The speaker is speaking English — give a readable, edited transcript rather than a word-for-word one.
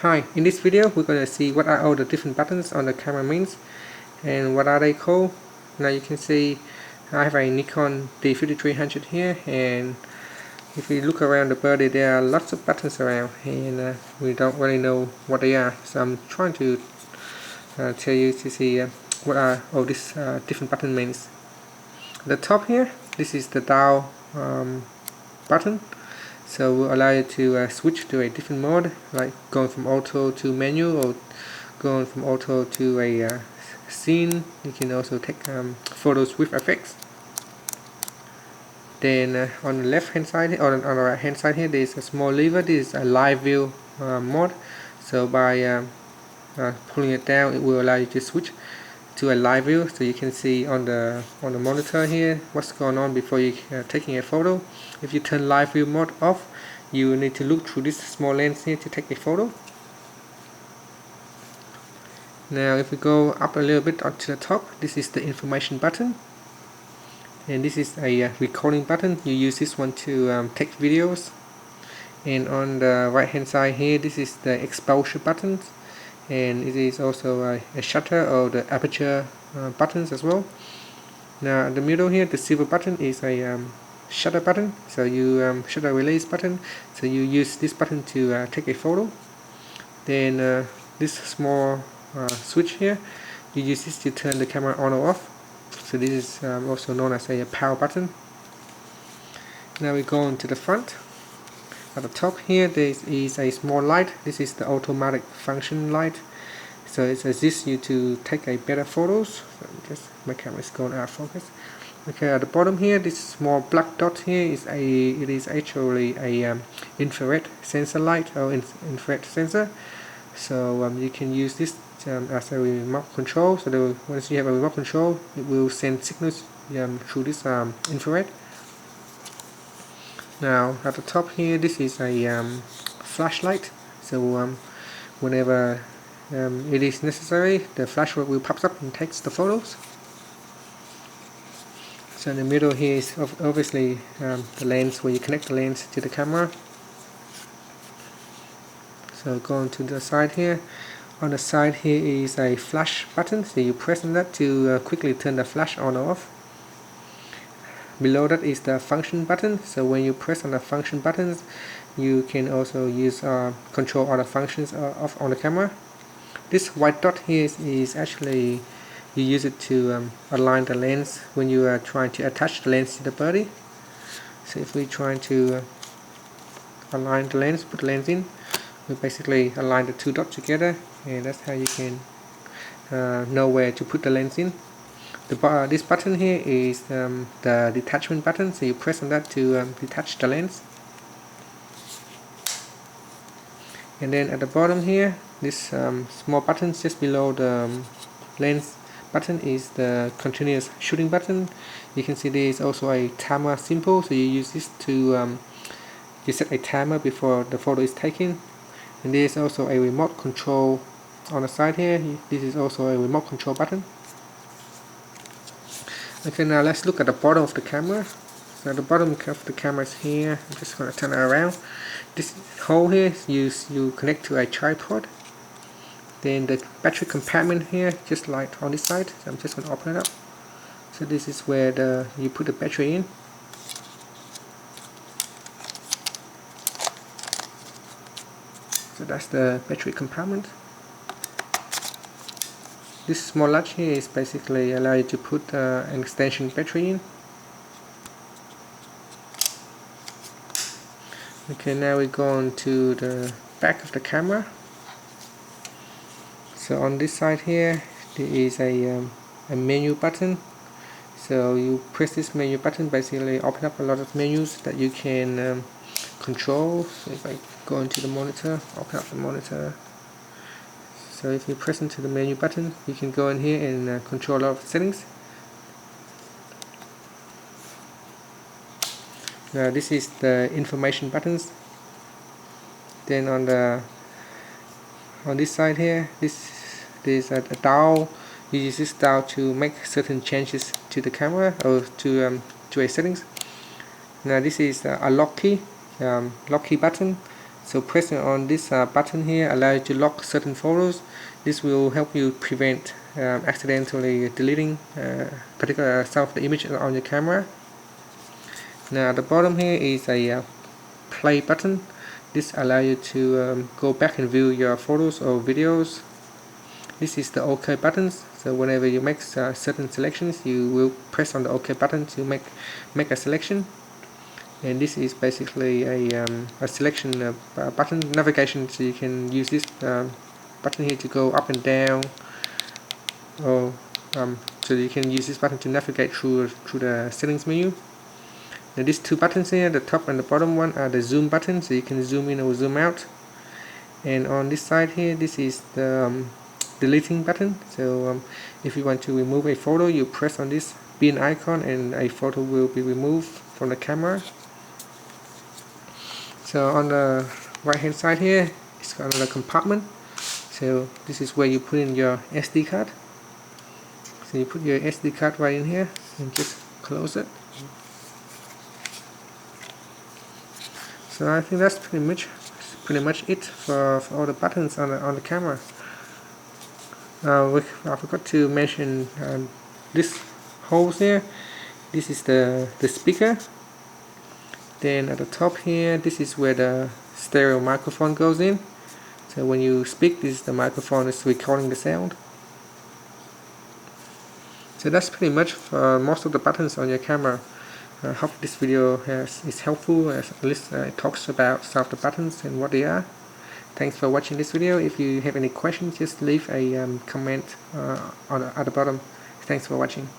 Hi, in this video we're going to see what are all the different buttons on the camera means and what are they called. Now you can see I have a Nikon D5300 here, and if you look around the body there are lots of buttons around, and we don't really know what they are, so I'm trying to tell you to see what are all these different button means. At the top here, this is the dial button. So will allow you to switch to a different mode, like going from auto to menu, or going from auto to a scene. You can also take photos with effects. Then on the left hand side, or on the right hand side here, there is a small lever. This is a live view mode. So by pulling it down, it will allow you to switch to a live view, so you can see on the monitor here what's going on before you taking a photo. If you turn live view mode off, you need to look through this small lens here to take a photo. Now if we go up a little bit onto the top, this is the information button, and this is a recording button. You use this one to take videos. And on the right hand side here, this is the exposure buttons, and it is also a shutter or the aperture buttons as well. Now in the middle here, the silver button is a shutter button, so you shutter release button, so you use this button to take a photo. Then this small switch here, you use this to turn the camera on or off, so this is also known as a power button. Now we go on to the front. At the top here, there is a small light. This is the automatic function light, so it assists you to take a better photos. So just my camera is going out of focus. Okay, at the bottom here, this small black dot here is actually a infrared sensor light, or infrared sensor. So you can use this as a remote control. So once you have a remote control, it will send signals through this infrared. Now at the top here, this is a flashlight, so whenever it is necessary, the flashlight will pop up and takes the photos. So in the middle here is obviously the lens, where you connect the lens to the camera. So going to the side here, on the side here is a flash button, so you press on that to quickly turn the flash on or off. Below that is the function button, so when you press on the function buttons, you can also use control other functions on the camera. This white dot here is actually, you use it to align the lens when you are trying to attach the lens to the body. So if we're trying to align the lens, put the lens in, we basically align the two dots together, and that's how you can know where to put the lens in. This button here is the detachment button, so you press on that to detach the lens. And then at the bottom here, this small button just below the lens button is the continuous shooting button. You can see there is also a timer symbol, so you use this to you set a timer before the photo is taken. And there is also a remote control on the side here. This is also a remote control button. Okay, now let's look at the bottom of the camera. So the bottom of the camera is here. I'm just going to turn it around. This hole here, you connect to a tripod. Then the battery compartment here, just like on this side. So I'm just going to open it up. So this is where you put the battery in. So that's the battery compartment. This small latch here is basically allow you to put an extension battery in. Okay, now we go on to the back of the camera. So on this side here, there is a menu button. So you press this menu button, basically open up a lot of menus that you can control. So if I go into the monitor, open up the monitor. So if you press into the menu button, you can go in here and control a lot of settings. Now this is the information buttons. Then on this side here, there's a dial. You use this dial to make certain changes to the camera, or to a settings. Now this is a lock key button. So pressing on this button here allows you to lock certain photos. This will help you prevent accidentally deleting particular some of the images on your camera. Now at the bottom here is a play button. This allows you to go back and view your photos or videos. This is the OK buttons. So whenever you make certain selections, you will press on the OK button to make a selection. And this is basically a selection button navigation. So you can use this button here to go up and down, or so you can use this button to navigate through the settings menu. Now these two buttons here, the top and the bottom one, are the zoom buttons, so you can zoom in or zoom out. And on this side here, this is the deleting button. So if you want to remove a photo, you press on this bin icon and a photo will be removed from the camera. So on the right hand side here, it's got another compartment. So this is where you put in your SD card. So you put your SD card right in here and just close it. So I think that's pretty much it for all the buttons on the camera. I forgot to mention this holes here. This is the speaker. Then at the top here, this is where the stereo microphone goes in. So when you speak, this is the microphone is recording the sound. So that's pretty much for most of the buttons on your camera. I hope this video is helpful, as at least it talks about some of the buttons and what they are. Thanks for watching this video. If you have any questions, just leave a comment at the bottom. Thanks for watching.